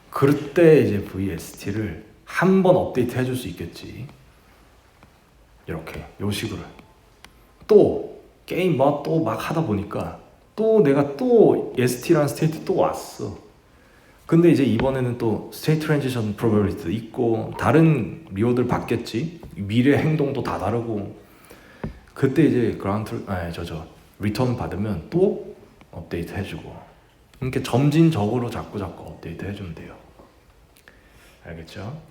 그때 이제 VST를 한 번 업데이트 해줄 수 있겠지. 이렇게 요 식으로 또 게임 또 막 하다 보니까 또 내가 또 ST라는 스테이트 또 왔어. 근데 이제 이번에는 또 스테이트 트랜지션 프로버빌리티도 있고 다른 리워드를 받겠지. 미래 행동도 다 다르고 그때 이제 리턴 받으면 또 업데이트 해주고 이렇게 점진적으로 자꾸 업데이트 해주면 돼요. 알겠죠?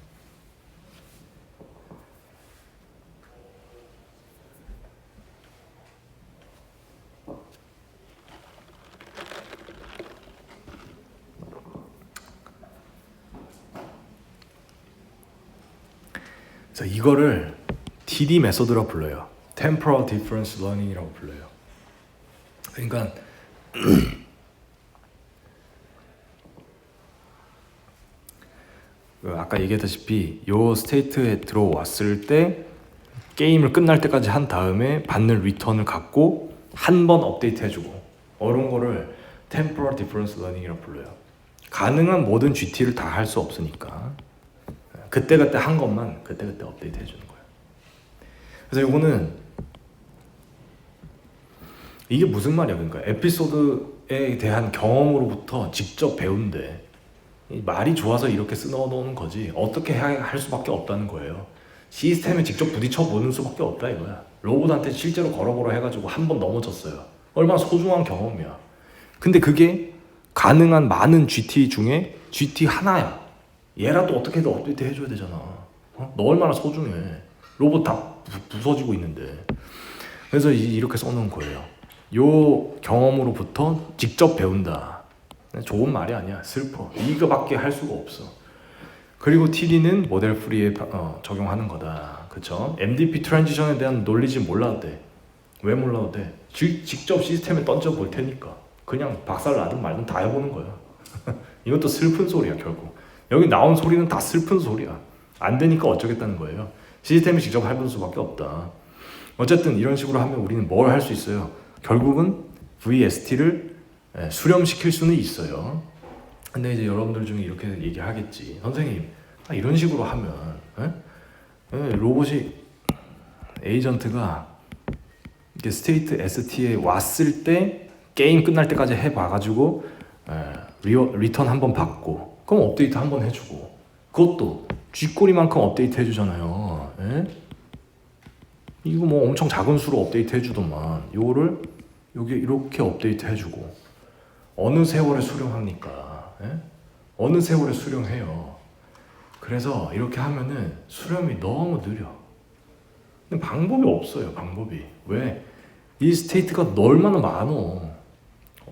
그래서 이거를 TD 메소드라고 불러요. Temporal Difference Learning이라고 불러요. 그러니까 아까 얘기했다시피 요 스테이트에 들어왔을 때 게임을 끝날 때까지 한 다음에 받는 리턴을 갖고 한 번 업데이트 해주고 이런 거를 Temporal Difference Learning이라고 불러요. 가능한 모든 GT를 다 할 수 없으니까 그때그때 한 것만 그때그때 업데이트 해주는 거예요. 그래서 요거는 이게 무슨 말이야? 그러니까 에피소드에 대한 경험으로부터 직접 배운대. 말이 좋아서 이렇게 써놓은 거지 어떻게 할 수밖에 없다는 거예요. 시스템에 직접 부딪혀 보는 수밖에 없다 이거야. 로봇한테 실제로 걸어보라 해가지고 한 번 넘어졌어요. 얼마나 소중한 경험이야. 근데 그게 가능한 많은 GT 중에 GT 하나야. 얘라도 어떻게든 업데이트 해줘야 되잖아. 너 얼마나 소중해. 로봇 다 부서지고 있는데. 그래서 이렇게 써놓은 거예요. 요 경험으로부터 직접 배운다. 좋은 말이 아니야. 슬퍼. 이거밖에 할 수가 없어. 그리고 TD는 모델 프리에 적용하는 거다. 그쵸? MDP 트랜지션에 대한 논리지 몰라도 돼. 왜 몰라도 돼? 직접 시스템에 던져 볼 테니까. 그냥 박살 나든 말든 다 해보는 거야. 이것도 슬픈 소리야 결국. 여기 나온 소리는 다 슬픈 소리야. 안 되니까 어쩌겠다는 거예요. 시스템이 직접 해볼 수밖에 없다. 어쨌든 이런 식으로 하면 우리는 뭘 할 수 있어요? 결국은 VST를 수렴시킬 수는 있어요. 근데 이제 여러분들 중에 이렇게 얘기하겠지. 선생님, 이런 식으로 하면 로봇이 에이전트가 이렇게 스테이트 ST에 왔을 때 게임 끝날 때까지 해봐가지고 리턴 한번 받고 그럼 업데이트 한번 해주고 그것도 쥐꼬리만큼 업데이트 해주잖아요. 이거 뭐 엄청 작은 수로 업데이트 해주더만 요거를 여기 이렇게 업데이트 해주고 어느 세월에 수령합니까? 예? 어느 세월에 수령해요. 그래서 이렇게 하면은 수렴이 너무 느려. 근데 방법이 없어요. 방법이. 왜? 이 스테이트가 얼마나 많어.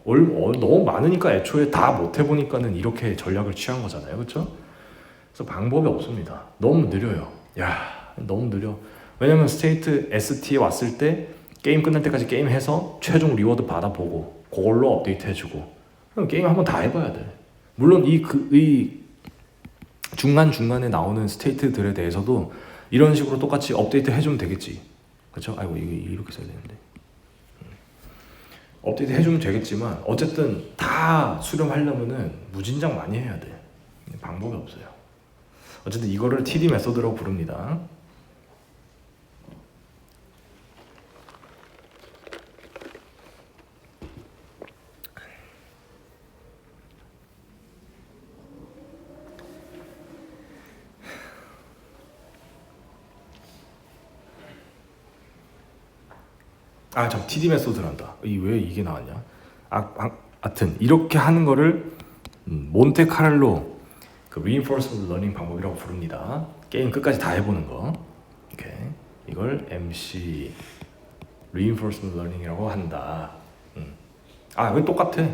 너무 많으니까 애초에 다 못 해보니까는 이렇게 전략을 취한 거잖아요. 그렇죠? 그래서 방법이 없습니다. 너무 느려요. 야, 너무 느려. 왜냐면 스테이트 ST에 왔을 때 게임 끝날 때까지 게임해서 최종 리워드 받아보고 그걸로 업데이트 해주고 그럼 게임 한번 다 해봐야 돼. 물론 이 중간중간에 나오는 스테이트들에 대해서도 이런 식으로 똑같이 업데이트 해주면 되겠지. 그렇죠? 아이고 이게 이렇게 써야 되는데 업데이트 해주면 되겠지만 어쨌든 다 수렴하려면은 무진장 많이 해야 돼. 방법이 없어요. 어쨌든 이거를 TD 메소드라고 부릅니다. 참 TD 메소드란다. 왜 이게 나왔냐? 하여튼 이렇게 하는 거를 몬테카를로 그 reinforcement learning 방법이라고 부릅니다. 게임 끝까지 다 해보는 거. 오케이. 이걸 MC reinforcement learning이라고 한다. 왜 똑같아?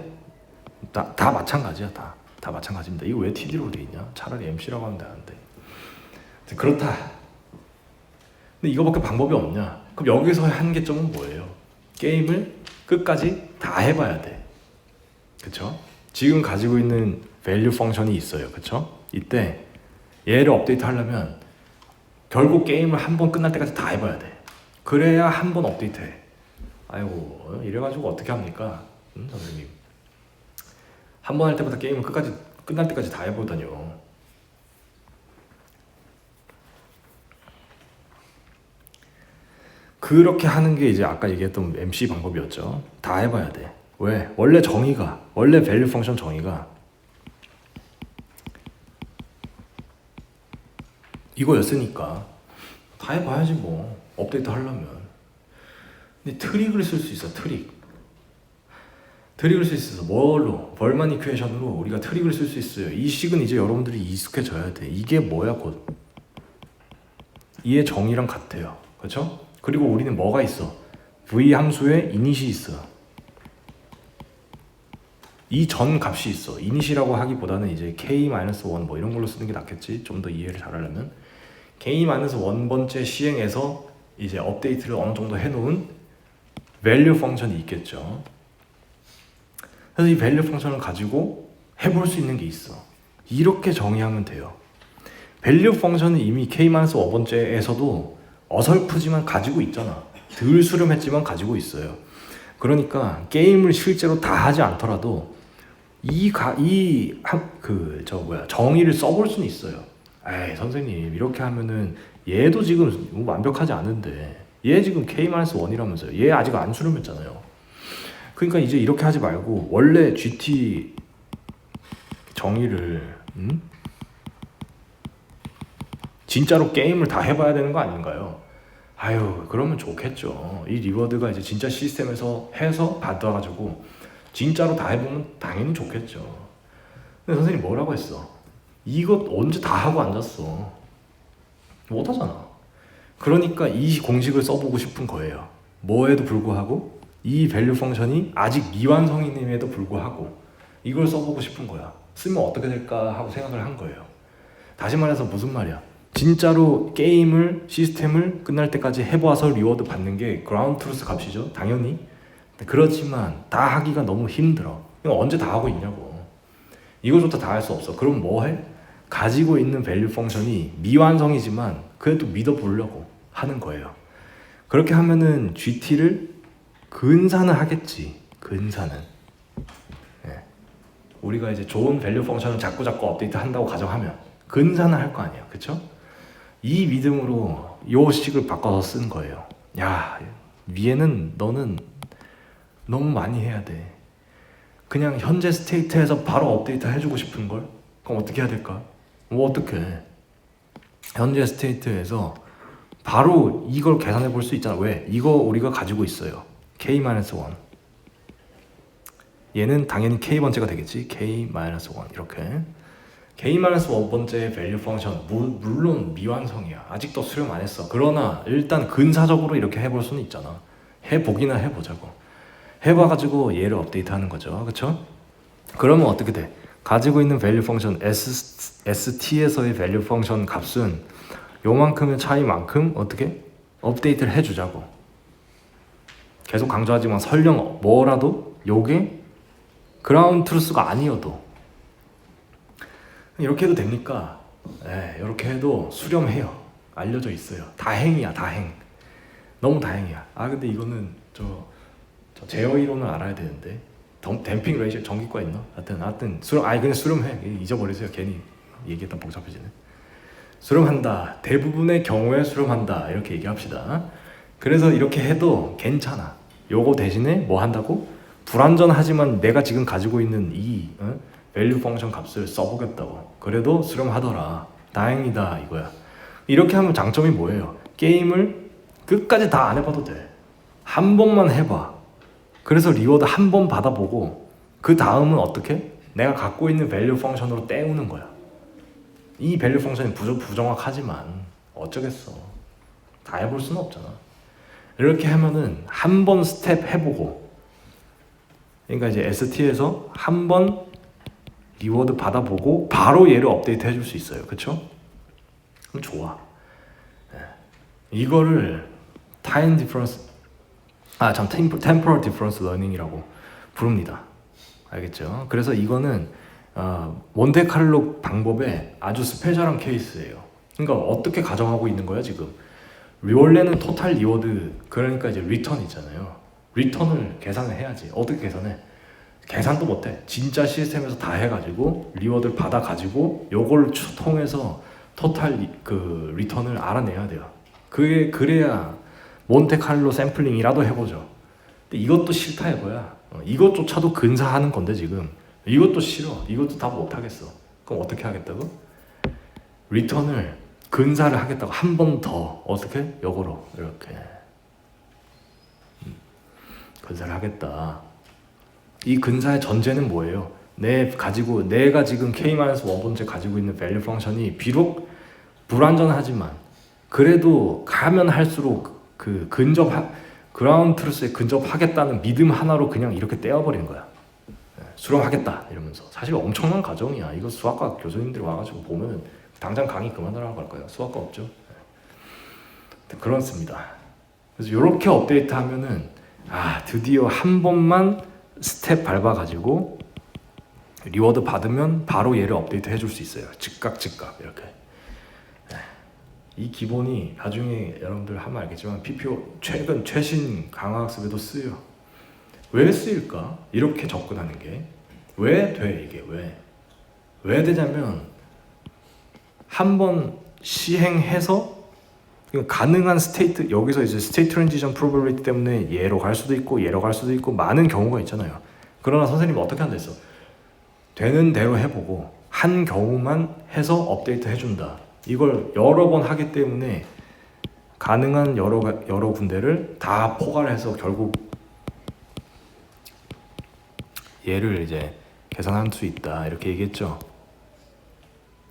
다 마찬가지야. 다 마찬가지입니다. 이거 왜 TD로 돼 있냐? 차라리 MC라고 하면 되는데. 그렇다. 근데 이거밖에 방법이 없냐? 그럼 여기서 한계점은 뭐예요? 게임을 끝까지 다 해봐야 돼. 그쵸? 지금 가지고 있는 value 펑션이 있어요. 그쵸? 이때 얘를 업데이트 하려면 결국 게임을 한 번 끝날 때까지 다 해봐야 돼. 그래야 한 번 업데이트 해. 아이고 이래가지고 어떻게 합니까? 선생님 한 번 할 때마다 게임을 끝날 때까지 다 해보다뇨. 그렇게 하는 게 이제 아까 얘기했던 MC 방법이었죠. 다 해봐야 돼. 왜? 원래 value 펑션 정의가 이거였으니까 다 해봐야지 뭐 업데이트 하려면. 근데 트릭을 쓸 수 있어. 트릭을 쓸 수 있어. 뭘로? 벌만 이퀘이션으로 우리가 트릭을 쓸 수 있어요. 이 식은 이제 여러분들이 익숙해져야 돼. 이게 뭐야 곧. 이의 정의랑 같아요. 그렇죠? 그리고 우리는 뭐가 있어? v 함수에 이닛이 있어. 이 전 값이 있어. 이닛이라고 하기보다는 이제 k-1 뭐 이런 걸로 쓰는 게 낫겠지. 좀 더 이해를 잘하려면 k-1번째 시행에서 이제 업데이트를 어느 정도 해놓은 value 펑션이 있겠죠. 그래서 이 value 펑션을 가지고 해볼 수 있는 게 있어. 이렇게 정의하면 돼요. value 펑션은 이미 k-1번째에서도 어설프지만 가지고 있잖아. 덜 수렴했지만 가지고 있어요. 그러니까 게임을 실제로 다 하지 않더라도 정의를 써볼 수는 있어요. 에이 선생님 이렇게 하면은 얘도 지금 완벽하지 않은데 얘 지금 k-1이라면서요. 얘 아직 안 수렴했잖아요. 그러니까 이제 이렇게 하지 말고 원래 GT 정의를 진짜로 게임을 다 해봐야 되는 거 아닌가요? 그러면 좋겠죠. 이 리워드가 이제 진짜 시스템에서 해서 받아가지고 진짜로 다 해보면 당연히 좋겠죠. 근데 선생님 뭐라고 했어? 이것 언제 다 하고 앉았어? 못하잖아. 그러니까 이 공식을 써보고 싶은 거예요. 뭐에도 불구하고 이 밸류 펑션이 아직 미완성임에도 불구하고 이걸 써보고 싶은 거야. 쓰면 어떻게 될까 하고 생각을 한 거예요. 다시 말해서 무슨 말이야? 진짜로 게임을 시스템을 끝날 때까지 해봐서 리워드 받는 게 그라운드 트루스 값이죠. 당연히. 그렇지만 다 하기가 너무 힘들어. 이거 언제 다 하고 있냐고. 이거조차 다 할 수 없어. 그럼 뭐 해? 가지고 있는 밸류 펑션이 미완성이지만 그래도 믿어보려고 하는 거예요. 그렇게 하면은 GT를 근사는 하겠지. 근사는. 우리가 이제 좋은 밸류 펑션을 자꾸 업데이트 한다고 가정하면 근사는 할 거 아니에요. 그쵸? 이 믿음으로 요 식을 바꿔서 쓴 거예요. 야, 위에는 너는 너무 많이 해야 돼. 그냥 현재 스테이트에서 바로 업데이트 해주고 싶은 걸? 그럼 어떻게 해야 될까? 어떡해. 현재 스테이트에서 바로 이걸 계산해 볼 수 있잖아. 왜? 이거 우리가 가지고 있어요. k-1. 얘는 당연히 k-번째가 되겠지. k-1 이렇게. k-1번째의 value 펑션 물론 미완성이야. 아직도 수렴 안 했어. 그러나 일단 근사적으로 이렇게 해볼 수는 있잖아. 해보기나 해보자고. 해봐가지고 얘를 업데이트하는 거죠. 그쵸? 그러면 어떻게 돼? 가지고 있는 value 펑션 st에서의 value 펑션 값은 요만큼의 차이만큼 어떻게? 업데이트를 해주자고. 계속 강조하지만 설령 뭐라도 요게 그라운드 트루스가 아니어도 이렇게 해도 됩니까? 네, 이렇게 해도 수렴해요. 알려져 있어요. 다행이야, 다행. 너무 다행이야. 근데 이거는 저 제어 이론을 알아야 되는데 댐핑 레이셔 전기과 있나? 하여튼 수렴. 그냥 수렴해. 잊어버리세요. 괜히 얘기했다 복잡해지네. 수렴한다. 대부분의 경우에 수렴한다. 이렇게 얘기합시다. 그래서 이렇게 해도 괜찮아. 요거 대신에 뭐 한다고? 불완전하지만 내가 지금 가지고 있는 이 value 펑션 값을 써보겠다고. 그래도 수렴하더라. 다행이다 이거야. 이렇게 하면 장점이 뭐예요? 게임을 끝까지 다 안 해봐도 돼. 한 번만 해봐. 그래서 리워드 한 번 받아보고 그 다음은 어떻게? 내가 갖고 있는 value 펑션으로 때우는 거야. 이 value 펑션이 부정확하지만 어쩌겠어. 다 해볼 수는 없잖아. 이렇게 하면은 한 번 스텝 해보고, 그러니까 이제 ST에서 한 번 리워드 받아보고 바로 얘를 업데이트 해줄 수 있어요. 그쵸? 그럼 좋아. 이거를 time difference, temporal difference learning이라고 부릅니다. 알겠죠? 그래서 이거는 몬테카를로 방법의 아주 스페셜한 케이스예요. 그러니까 어떻게 가정하고 있는 거야 지금? 원래는 토탈 리워드, 그러니까 이제 리턴 있잖아요. 리턴을 계산을 해야지. 어떻게 계산해? 계산도 못해. 진짜 시스템에서 다 해가지고 리워드를 받아가지고 요걸 통해서 토탈 그 리턴을 알아내야 돼요. 그래야 몬테칼로 샘플링이라도 해보죠. 근데 이것도 싫다 해봐야 이것조차도 근사하는 건데 지금 이것도 싫어. 이것도 다 못하겠어. 그럼 어떻게 하겠다고? 리턴을 근사를 하겠다고 한 번 더 어떻게? 요거로 이렇게 근사를 하겠다. 이 근사의 전제는 뭐예요? 내가 지금 k-1번째 가지고 있는 value 펑션이 비록 불완전하지만 그래도 가면 할수록 그 그라운드 트루스에 근접하겠다는 믿음 하나로 그냥 이렇게 떼어버리는 거야. 수렴하겠다 이러면서. 사실 엄청난 과정이야. 이거 수학과 교수님들이 와가지고 보면 당장 강의 그만하라고 할 거야. 수학과 없죠. 그렇습니다. 그래서 이렇게 업데이트 하면은 드디어 한 번만 스텝 밟아가지고 리워드 받으면 바로 얘를 업데이트 해줄 수 있어요. 즉각 이렇게. 이 기본이 나중에 여러분들 하면 알겠지만 PPO 최신 강화학습에도 쓰여. 왜 쓰일까? 이렇게 접근하는 게 왜 돼? 이게 왜 되냐면 한 번 시행해서 가능한 스테이트, 여기서 이제 스테이트 트랜지션 프로버빌리티 때문에 얘로 갈 수도 있고 많은 경우가 있잖아요. 그러나 선생님은 어떻게 한다 했어? 되는 대로 해보고 한 경우만 해서 업데이트 해준다. 이걸 여러 번 하기 때문에 가능한 여러 군데를 다 포괄해서 결국 얘를 이제 계산할 수 있다 이렇게 얘기했죠.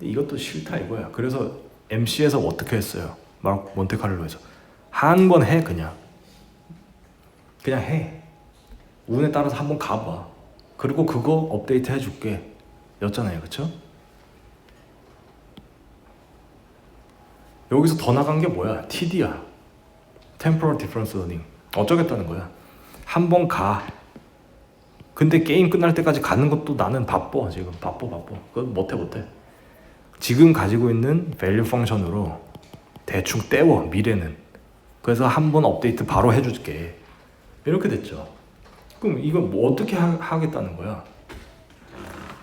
이것도 싫다 이거야. 그래서 MC에서 어떻게 했어요? 막 몬테카를로에서 한 번 해. 그냥 해. 운에 따라서 한번 가봐. 그리고 그거 업데이트 해줄게 였잖아요. 그쵸? 여기서 더 나간 게 뭐야? TD야. Temporal Difference Learning. 어쩌겠다는 거야. 한 번 가. 근데 게임 끝날 때까지 가는 것도 나는 바빠. 지금 바빠. 그건 못해. 지금 가지고 있는 value 펑션으로 대충 때워. 미래는. 그래서 한 번 업데이트 바로 해줄게. 이렇게 됐죠. 그럼 이거 뭐 어떻게 하겠다는 거야?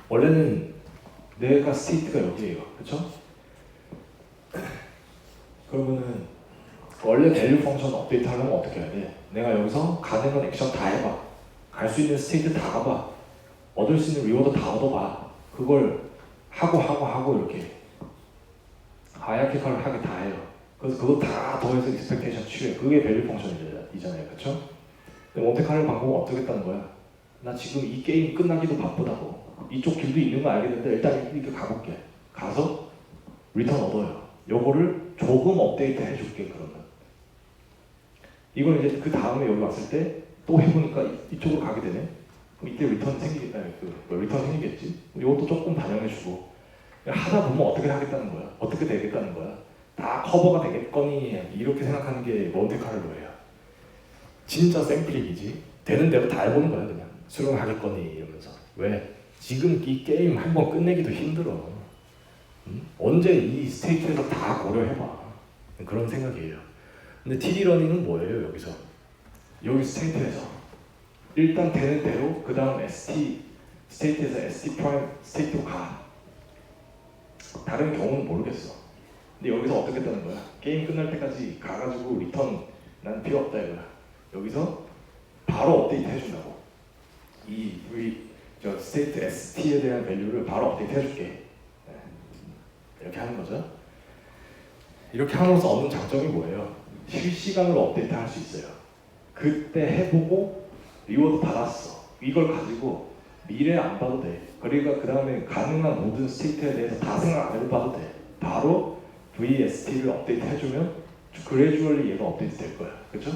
원래는 내가 스테이트가 여기에요. 그쵸? 그러면은 원래 value 펑션 업데이트 하려면 어떻게 해야 돼? 내가 여기서 가능한 액션 다 해봐. 갈 수 있는 스테이트 다 가봐. 얻을 수 있는 리워드 다 얻어봐. 그걸 하고 이렇게 하이라키컬을 하게 다 해요. 그래서 그거 다 더해서 expectation 취해. 그게 value 펑션이잖아요. 그쵸? 근데 몬테카를로 방법은 어떻겠다는 거야? 나 지금 이 게임 끝나기도 바쁘다고. 이쪽 길도 있는 거 알겠는데 일단 이렇게 가볼게. 가서 리턴 얻어요. 요거를 조금 업데이트 해줄게 그러면. 이걸 이제 그 다음에 여기 왔을 때 또 해보니까 이쪽으로 가게 되네. 그럼 이때 리턴 생기겠지. 이것도 조금 반영해주고 하다 보면 어떻게 하겠다는 거야. 어떻게 되겠다는 거야. 다 커버가 되겠거니 이렇게 생각하는 게 몬테카를로예요. 진짜 샘플링이지. 되는 대로 다 해보는 거야 그냥. 수령하겠거니 이러면서. 왜? 지금 이 게임 한번 끝내기도 힘들어. 언제 이 스테이트에서 다 고려해봐. 그런 생각이에요. 근데 TD 러닝은 뭐예요 여기서? 여기 스테이트에서 일단 되는 대로 그 다음 ST 스테이트에서 ST 프라임 스테이트로 가. 다른 경우는 모르겠어. 근데 여기서 어떻게 했다는 거야? 게임 끝날 때까지 가가지고 리턴 난 필요 없다 이거야. 여기서 바로 업데이트 해준다고. 우리 저 스테이트 ST에 대한 밸류를 바로 업데이트 해줄게. 이렇게 하는 거죠. 이렇게 함으로써 얻는 장점이 뭐예요? 실시간으로 업데이트 할 수 있어요. 그때 해보고 리워드 받았어. 이걸 가지고 미래 안 봐도 돼. 그러니까 그 다음에 가능한 모든 스테이트에 대해서 다 생각 안 해봐도 돼. 바로 VST를 업데이트 해주면 그래주얼리 얘가 업데이트 될 거야. 그렇죠?